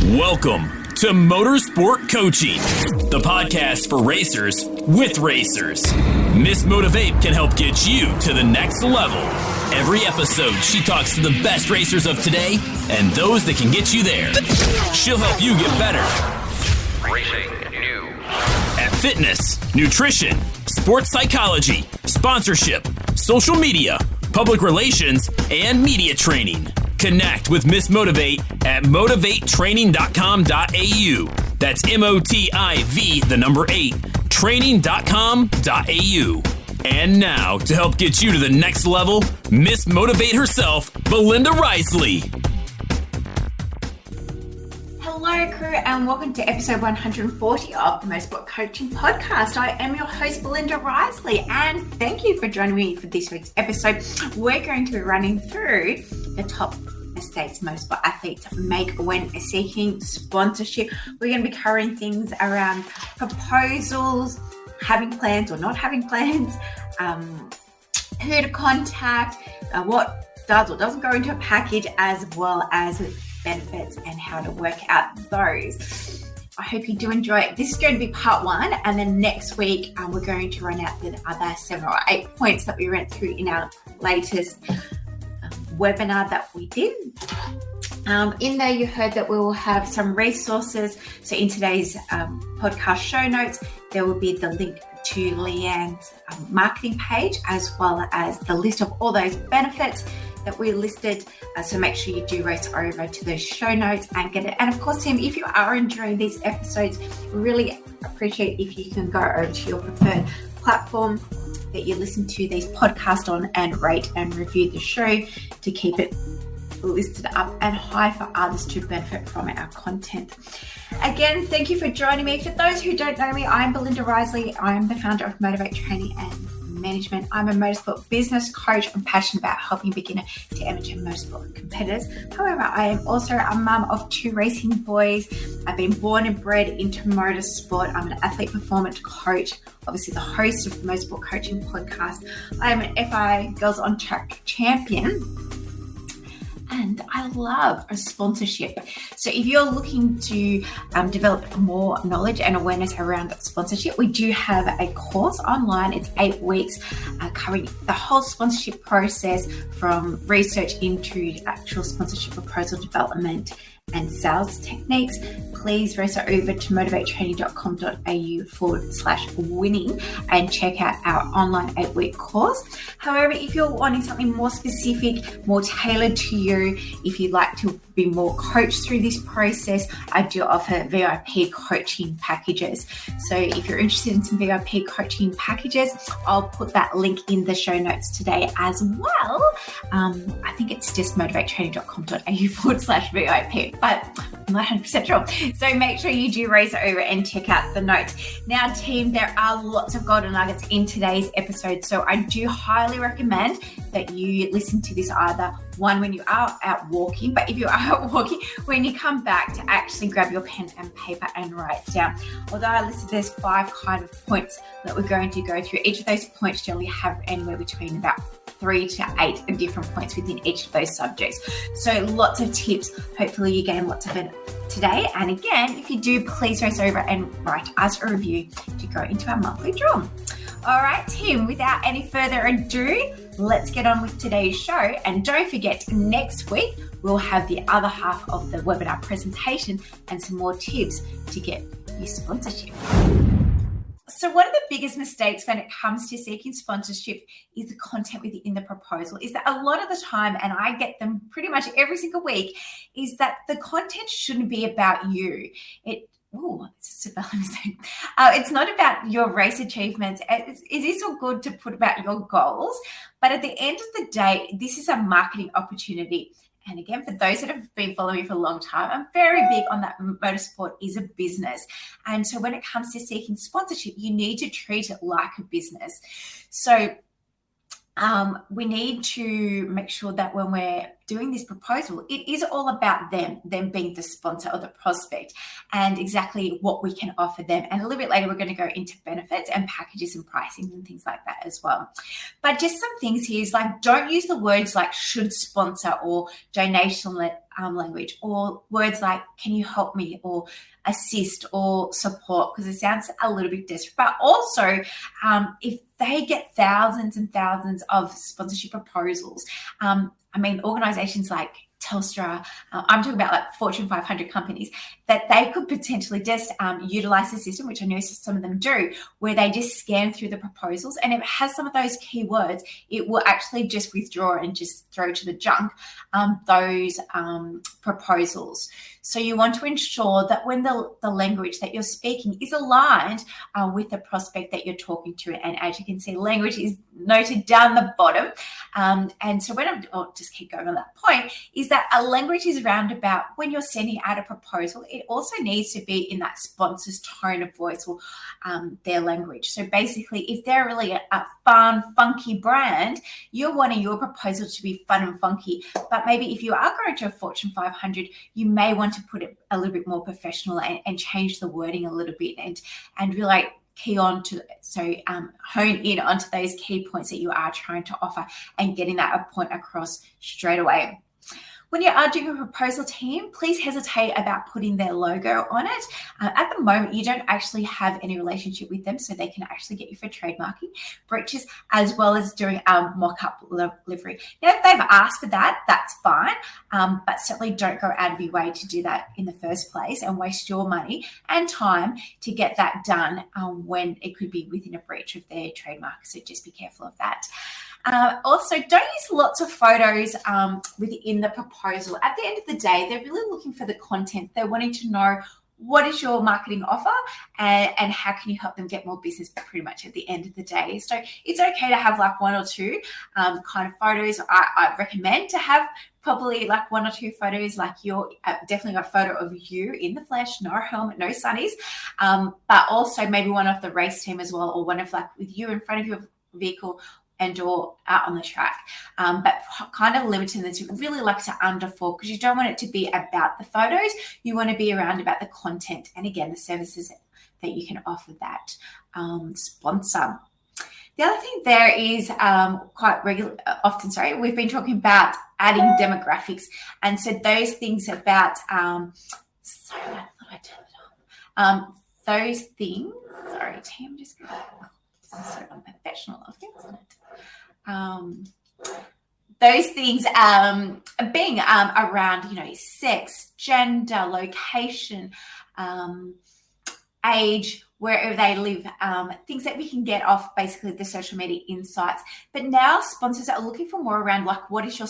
Welcome to Motorsport Coaching, the podcast for racers with racers. Miss Motivate can help get you to the next level. Every episode, she talks to the best racers of today and those that can get you there. She'll help you get better. Racing news. At fitness, nutrition, sports psychology, sponsorship, social media, public relations, and media training. Connect with Miss Motivate at motivatetraining.com.au. That's MOTIV, 8, training.com.au. And now, to help get you to the next level, Miss Motivate herself, Belinda Risley. Hello, crew, and welcome to episode 140 of the Motorsport Coaching Podcast. I am your host, Belinda Risley, and thank you for joining me for this week's episode. We're going to be running through the top mistakes motorsport athletes make when seeking sponsorship. We're going to be covering things around proposals, having plans or not having plans, who to contact, what does or doesn't go into a package, as well as benefits and how to work out those. I hope you do enjoy it. This is going to be part one, and then next week we're going to run out the other 7 or 8 points that we went through in our latest webinar that we did. In there you heard that we will have some resources. So in today's podcast show notes, there will be the link to Leanne's marketing page, as well as the list of all those benefits that we listed. So make sure you do race over to those show notes and get it. And of course, Tim, if you are enjoying these episodes, we really appreciate if you can go over to your preferred platform that you listen to these podcasts on and rate and review the show to keep it listed up and high for others to benefit from our content. Again, thank you for joining me. For those who don't know me, I'm Belinda Risley. I'm the founder of Motivate Training and Management. I'm a motorsport business coach. I'm passionate about helping beginner to amateur motorsport competitors. However, I am also a mum of 2 racing boys. I've been born and bred into motorsport. I'm an athlete performance coach, obviously the host of the Motorsport Coaching Podcast. I am an FI Girls on Track champion, and I love a sponsorship. So if you're looking to develop more knowledge and awareness around sponsorship, we do have a course online. It's 8 weeks covering the whole sponsorship process, from research into actual sponsorship proposal development and sales techniques. Please race over to motivatetraining.com.au/winning and check out our online 8-week course. However, if you're wanting something more specific, more tailored to you, if you'd like to be more coached through this process, I do offer VIP coaching packages. So if you're interested in some VIP coaching packages, I'll put that link in the show notes today as well. I think it's just motivatetraining.com.au/VIP. But I'm not 100% sure. So make sure you do race over and check out the notes. Now, team, there are lots of golden nuggets in today's episode. So I do highly recommend that you listen to this either one when you are out walking, but if you are out walking, when you come back, to actually grab your pen and paper and write down. Although I listed there's 5 kind of points that we're going to go through. Each of those points generally have anywhere between about 3 to 8 different points within each of those subjects. So lots of tips. Hopefully you gain lots of it today. And again, if you do, please race over and write us a review to go into our monthly draw. All right, Tim, without any further ado, let's get on with today's show. And don't forget, next week, we'll have the other half of the webinar presentation and some more tips to get your sponsorship. So one of the biggest mistakes when it comes to seeking sponsorship is the content within the proposal. Is that a lot of the time, and I get them pretty much every single week, is that the content shouldn't be about you. It's not about your race achievements. It is all good to put about your goals, but at the end of the day, this is a marketing opportunity. And again, for those that have been following me for a long time, I'm very big on that motorsport is a business. And so when it comes to seeking sponsorship, you need to treat it like a business. So we need to make sure that when we're doing this proposal, it is all about them being the sponsor or the prospect and exactly what we can offer them. And a little bit later, we're going to go into benefits and packages and pricing and things like that as well. But just some things here is like, don't use the words like should sponsor or donation language, or words like can you help me or assist or support, because it sounds a little bit desperate. But also, if they get thousands and thousands of sponsorship proposals, organizations like Telstra, I'm talking about like Fortune 500 companies, that they could potentially just utilize the system, which I know some of them do, where they just scan through the proposals. And if it has some of those keywords, it will actually just withdraw and just throw to the junk those proposals. So you want to ensure that when the language that you're speaking is aligned with the prospect that you're talking to. And as you can see, language is noted down the bottom. And so when I'll just keep going on that point, is that a language is roundabout when you're sending out a proposal. It also needs to be in that sponsor's tone of voice or their language. So basically, if they're really a fun, funky brand, you're wanting your proposal to be fun and funky. But maybe if you are going to a Fortune 500, you may want to put it a little bit more professional and change the wording a little bit and really like key on to, hone in onto those key points that you are trying to offer and getting that point across straight away. When you are doing a proposal team, please hesitate about putting their logo on it. At the moment, you don't actually have any relationship with them, so they can actually get you for trademarking breaches as well as doing mock-up livery. Now, if they've asked for that, that's fine, but certainly don't go out of your way to do that in the first place and waste your money and time to get that done when it could be within a breach of their trademark. So just be careful of that. Also, don't use lots of photos within the proposal. At the end of the day, they're really looking for the content. They're wanting to know what is your marketing offer and how can you help them get more business pretty much at the end of the day. So it's okay to have like one or two kind of photos. I recommend to have probably like one or two photos, like you're definitely a photo of you in the flesh, no helmet, no sunnies, but also maybe one of the race team as well, or one of like with you in front of your vehicle and or out on the track, but kind of limiting this. You really like to underfold because you don't want it to be about the photos. You want to be around about the content and again the services that you can offer that sponsor. The other thing there is we've been talking about adding demographics, and so those things about those things. Sorry, team, just go. So unprofessional of it, isn't it? Those things being around, sex, gender, location, age, wherever they live, things that we can get off basically the social media insights. But now sponsors are looking for more around like what is your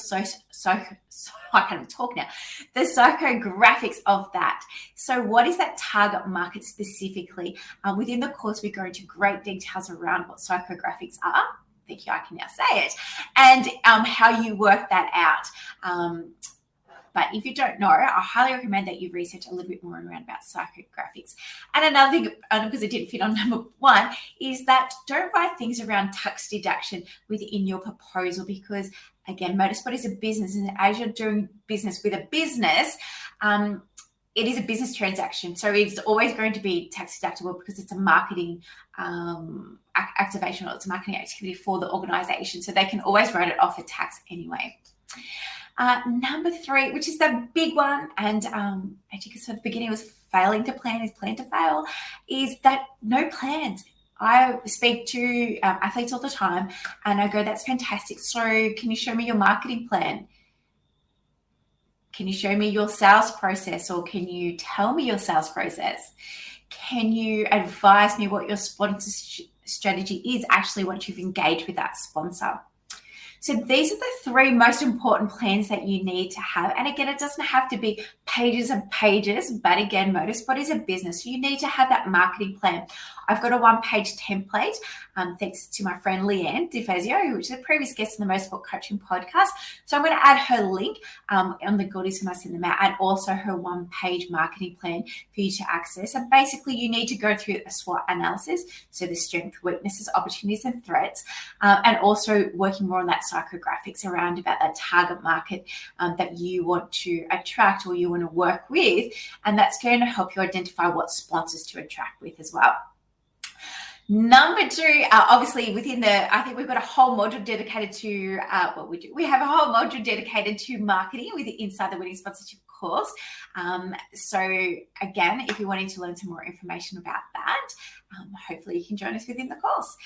I can't even talk now. The psychographics of that. So what is that target market specifically? Within the course, we go into great details around what psychographics are. Thank you, I can now say it. And how you work that out. But if you don't know, I highly recommend that you research a little bit more around about psychographics. And another thing, because it didn't fit on number one, is that don't write things around tax deduction within your proposal because, again, Motorsport is a business. And as you're doing business with a business, it is a business transaction. So it's always going to be tax deductible because it's a marketing activation or it's a marketing activity for the organization. So they can always write it off a tax anyway. Number three, which is the big one, and as you can see at the beginning was failing to plan is plan to fail, is that no plans. I speak to athletes all the time and I go, that's fantastic. So can you show me your marketing plan? Can you show me your sales process, or can you tell me your sales process? Can you advise me what your sponsor strategy is actually once you've engaged with that sponsor? So these are the three most important plans that you need to have. And again, it doesn't have to be pages and pages, but again, Motorsport is a business. So you need to have that marketing plan. I've got a one-page template, thanks to my friend Leanne DeFazio, which is a previous guest in the Motorsport Coaching Podcast. So I'm going to add her link on the goodies when I send them out, and also her one-page marketing plan for you to access. And basically, you need to go through a SWOT analysis, so the strengths, weaknesses, opportunities, and threats, and also working more on that psychographics around about that target market that you want to attract or you want to work with. And that's going to help you identify what sponsors to attract with as well. Number two, obviously I think we've got a whole module dedicated to what we do. We have a whole module dedicated to marketing inside the Winning Sponsorship course. So again, if you're wanting to learn some more information about that, hopefully you can join us within the course.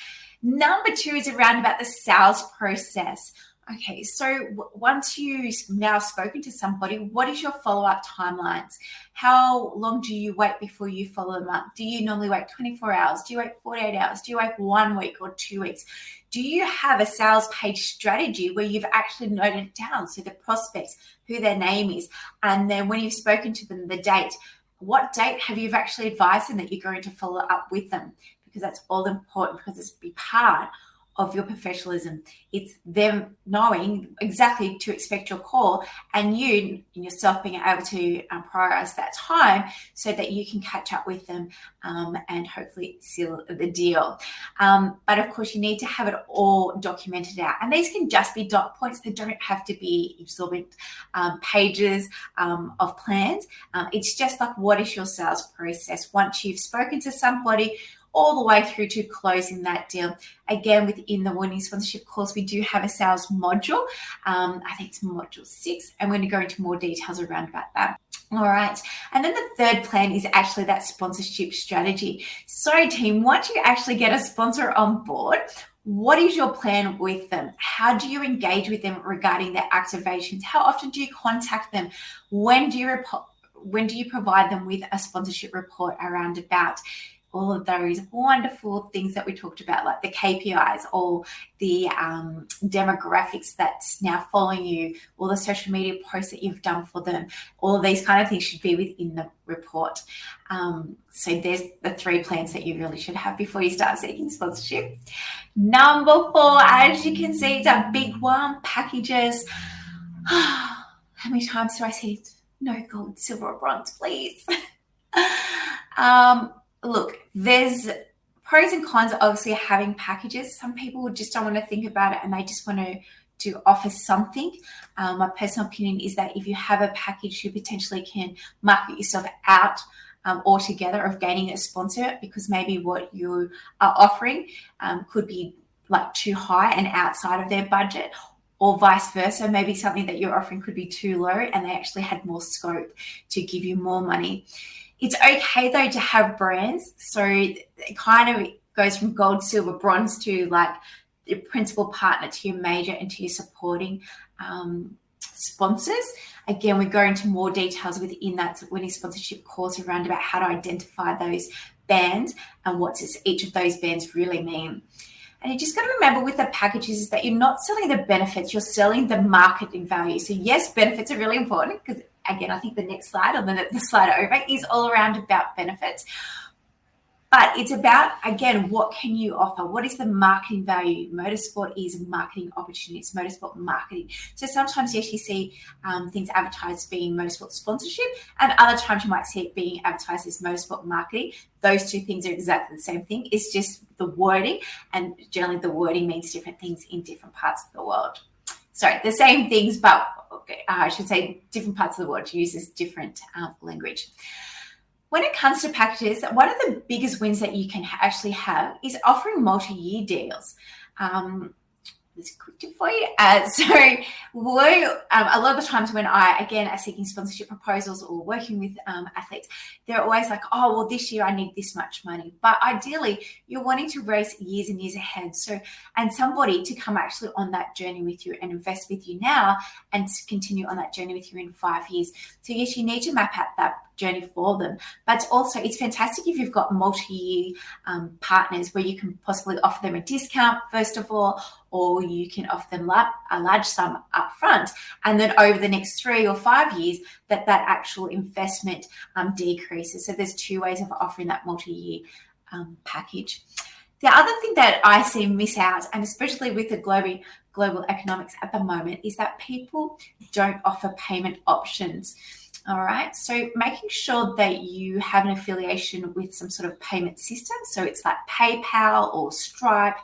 Number two is around about the sales process. Okay, so once you've now spoken to somebody, what is your follow-up timelines? How long do you wait before you follow them up? Do you normally wait 24 hours? Do you wait 48 hours? Do you wait 1 week or 2 weeks? Do you have a sales page strategy where you've actually noted it down? So the prospects, who their name is, and then when you've spoken to them, the date. What date have you actually advised them that you're going to follow up with them? Because that's all important, because it's a big part of your professionalism. It's them knowing exactly to expect your call, and you yourself being able to prioritize that time so that you can catch up with them and hopefully seal the deal. But of course, you need to have it all documented out. And these can just be dot points. They don't have to be exorbitant pages of plans. It's just like, what is your sales process once you've spoken to somebody, all the way through to closing that deal. Again, within the Winning Sponsorship course, we do have a sales module. I think it's module 6, and we're going to go into more details around about that. All right. And then the third plan is actually that sponsorship strategy. So team, once you actually get a sponsor on board, what is your plan with them? How do you engage with them regarding their activations? How often do you contact them? When do you provide them with a sponsorship report around about all of those wonderful things that we talked about, like the KPIs, all the demographics that's now following you, all the social media posts that you've done for them, all of these kind of things should be within the report. So there's the 3 plans that you really should have before you start seeking sponsorship. Number 4, as you can see, it's a big one, packages. How many times do I say it? No gold, silver, or bronze, please. Look, there's pros and cons, obviously, having packages. Some people just don't want to think about it and they just want to offer something. My personal opinion is that if you have a package, you potentially can market yourself out altogether of gaining a sponsor, because maybe what you are offering could be like too high and outside of their budget, or vice versa. Maybe something that you're offering could be too low and they actually had more scope to give you more money. It's okay, though, to have brands. So it kind of goes from gold, silver, bronze to like your principal partner to your major and to your supporting sponsors. Again, we go into more details within that Winning Sponsorship course around about how to identify those bands and what does each of those bands really mean. And you just got to remember with the packages is that you're not selling the benefits, you're selling the marketing value. So yes, benefits are really important, because again, I think the next slide, or the slide over, is all around about benefits. But it's about, again, what can you offer? What is the marketing value? Motorsport is marketing opportunities, motorsport marketing. So sometimes, yes, you see things advertised being motorsport sponsorship, and other times you might see it being advertised as motorsport marketing. Those two things are exactly the same thing. It's just the wording, and generally the wording means different things in different parts of the world. Sorry, the same things, but I should say different parts of the world uses different language. When it comes to packages, one of the biggest wins that you can actually have is offering multi-year deals. This quick tip for you. So a lot of the times when I, again, are seeking sponsorship proposals or working with athletes, they're always like, oh, well, this year I need this much money. But ideally, you're wanting to race years and years ahead. So, and somebody to come actually on that journey with you and invest with you now and to continue on that journey with you in 5 years. So yes, you need to map out that journey for them. But also, it's fantastic if you've got multi-year partners where you can possibly offer them a discount, first of all, or you can offer them a large sum up front. And then over the next 3 or 5 years, that actual investment decreases. So there's 2 ways of offering that multi-year package. The other thing that I see miss out, and especially with the global economics at the moment, is that people don't offer payment options. All right. So making sure that you have an affiliation with some sort of payment system. So it's like PayPal or Stripe.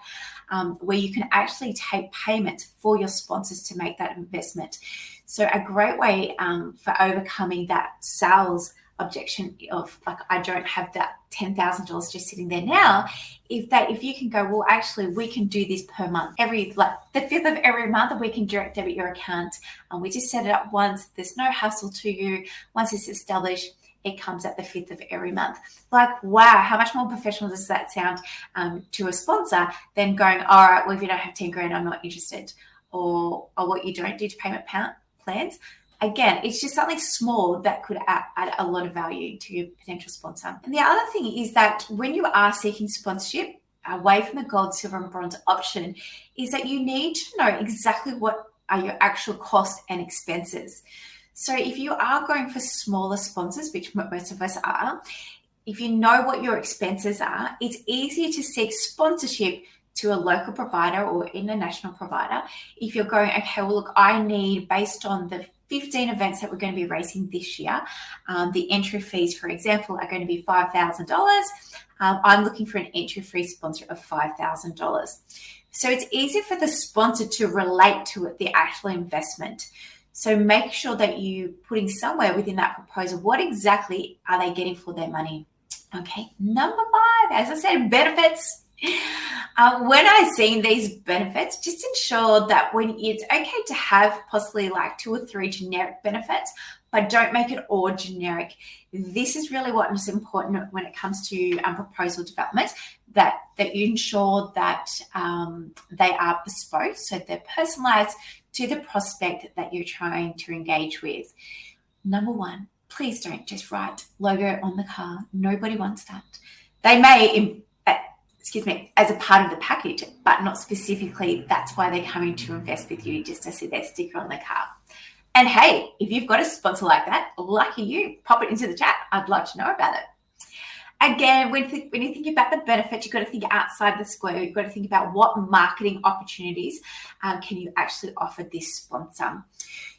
where you can actually take payments for your sponsors to make that investment. So a great way for overcoming that sales objection of like, I don't have that $10,000 just sitting there now, if you can go, well, actually we can do this per month, every like the 5th of every month we can direct debit your account, and we just set it up once. There's no hassle to you. Once it's established, it comes at the 5th of every month. Like, wow, how much more professional does that sound to a sponsor than going, all right, well, if you don't have 10 grand, I'm not interested, or what you don't do to payment plans. Again, it's just something small that could add a lot of value to your potential sponsor. And the other thing is that when you are seeking sponsorship away from the gold, silver, and bronze option, is that you need to know exactly what are your actual costs and expenses. So if you are going for smaller sponsors, which most of us are, if you know what your expenses are, it's easier to seek sponsorship to a local provider or international provider. If you're going, okay, well, look, I need, based on the 15 events that we're going to be racing this year, the entry fees, for example, are going to be $5,000. I'm looking for an entry-free sponsor of $5,000. So it's easier for the sponsor to relate to it, the actual investment. So make sure that you're putting somewhere within that proposal, what exactly are they getting for their money? Okay, number 5, as I said, benefits. When I see these benefits, just ensure that when it's okay to have possibly like 2 or 3 generic benefits, but don't make it all generic. This is really what is important when it comes to proposal development, that you ensure that they are bespoke, so they're personalized to the prospect that you're trying to engage with. Number 1, please don't just write logo on the car. Nobody wants that. They may, as a part of the package, but not specifically. That's why they're coming to invest with you, just to see their sticker on the car. And hey, if you've got a sponsor like that, lucky you, pop it into the chat. I'd love to know about it. Again, when you think about the benefits, you've got to think outside the square. You've got to think about what marketing opportunities can you actually offer this sponsor.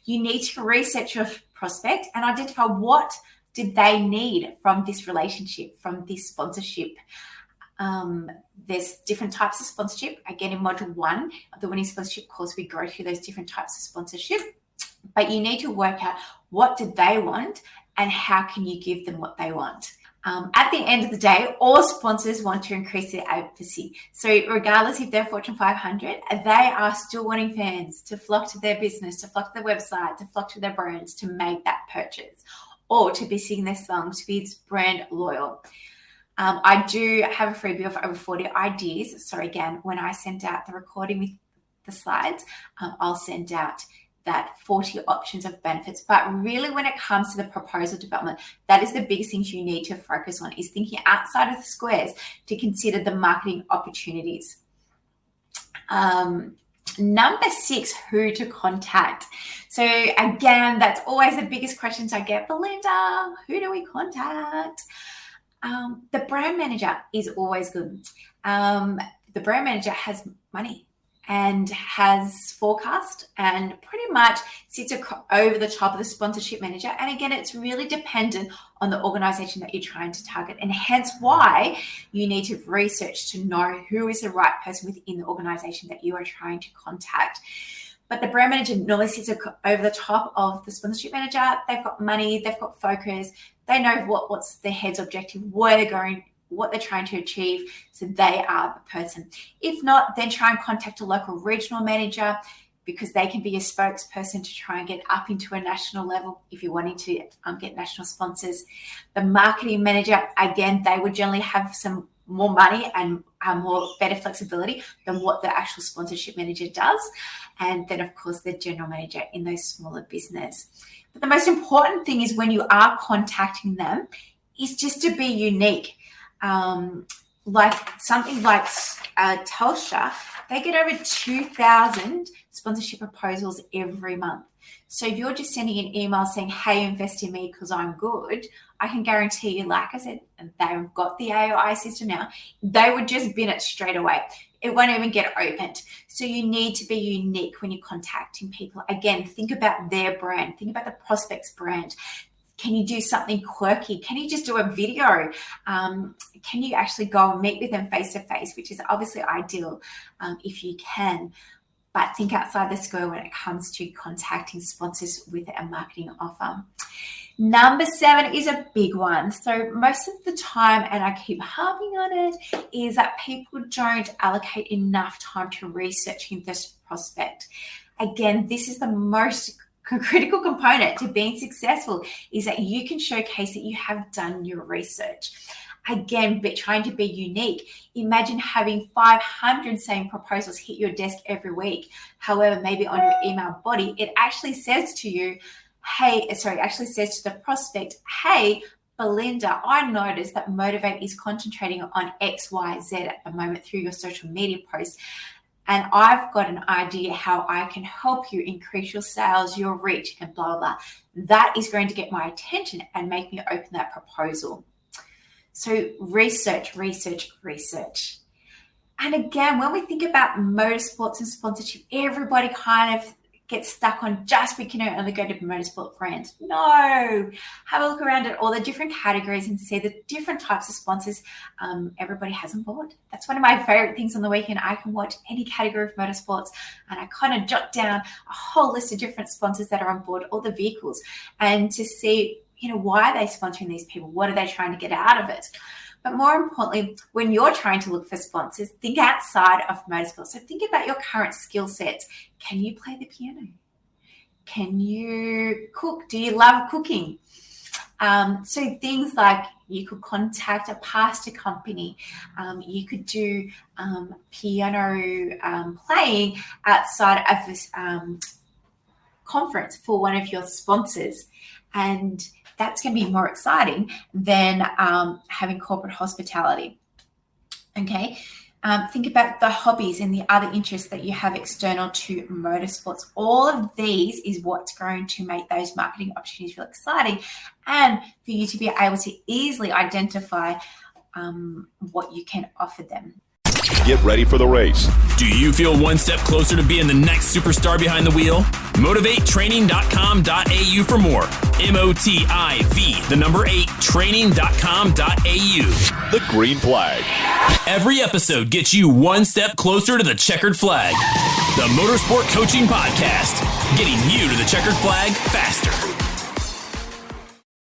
You need to research your prospect and identify what did they need from this relationship, from this sponsorship. There's different types of sponsorship. Again, in module 1 of the Winning Sponsorship course, we go through those different types of sponsorship. But you need to work out what did they want and how can you give them what they want. At the end of the day, all sponsors want to increase their advocacy. So regardless if they're Fortune 500, they are still wanting fans to flock to their business, to flock to their website, to flock to their brands, to make that purchase, or to be singing their songs, to be brand loyal. I do have a freebie of over 40 ideas. So again, when I send out the recording with the slides, I'll send out that 40 options of benefits. But really, when it comes to the proposal development, that is the biggest things you need to focus on, is thinking outside of the squares to consider the marketing opportunities. Number 6, who to contact. So again, that's always the biggest questions I get. Belinda, who do we contact? The brand manager is always good. The brand manager has money and has forecast and pretty much sits over the top of the sponsorship manager. And again, it's really dependent on the organization that you're trying to target, and hence why you need to research to know who is the right person within the organization that you are trying to contact. But the brand manager normally sits over the top of the sponsorship manager. They've got money, they've got focus, they know what's their head's objective, where they're going, what they're trying to achieve, so they are the person. If not, then try and contact a local regional manager, because they can be a spokesperson to try and get up into a national level if you're wanting to get national sponsors. The marketing manager, again, they would generally have some more money and more better flexibility than what the actual sponsorship manager does. And then, of course, the general manager in those smaller business. But the most important thing is when you are contacting them is just to be unique. Like something like Telstra, they get over 2,000 sponsorship proposals every month. So if you're just sending an email saying, hey, invest in me because I'm good, I can guarantee you, like I said, they've got the AI system now, they would just bin it straight away. It won't even get opened. So you need to be unique when you're contacting people. Again, think about their brand. Think about the prospect's brand. Can you do something quirky? Can you just do a video? Can you actually go and meet with them face to face, which is obviously ideal if you can. But think outside the square when it comes to contacting sponsors with a marketing offer. Number 7 is a big one. So most of the time, and I keep harping on it, is that people don't allocate enough time to researching this prospect. Again, this is the most critical component to being successful, is that you can showcase that you have done your research. Again, but trying to be unique. Imagine having 500 same proposals hit your desk every week. However, maybe on your email body, it actually says to you, actually says to the prospect, hey, Belinda, I noticed that Motivate is concentrating on X, Y, Z at the moment through your social media posts. And I've got an idea how I can help you increase your sales, your reach, and blah, blah, blah. That is going to get my attention and make me open that proposal. So research. And again, when we think about motorsports and sponsorship, everybody kind of gets stuck on just we can only go to motorsport brands. No, have a look around at all the different categories and see the different types of sponsors everybody has on board. That's one of my favorite things on the weekend. I can watch any category of motorsports and I kind of jot down a whole list of different sponsors that are on board, all the vehicles, and to see, why are they sponsoring these people? What are they trying to get out of it? But more importantly, when you're trying to look for sponsors, think outside of motorsport. So think about your current skill sets. Can you play the piano? Can you cook? Do you love cooking? So things like you could contact a pasta company. You could do piano playing outside of this conference for one of your sponsors. And that's going to be more exciting than having corporate hospitality. Okay. Think about the hobbies and the other interests that you have external to motorsports. All of these is what's going to make those marketing opportunities feel exciting and for you to be able to easily identify what you can offer them. Get ready for the race. Do you feel one step closer to being the next superstar behind the wheel? MotivateTraining.com.au for more. MOTIV, 8, training.com.au. The green flag. Every episode gets you one step closer to the checkered flag. The Motorsport Coaching Podcast, getting you to the checkered flag faster.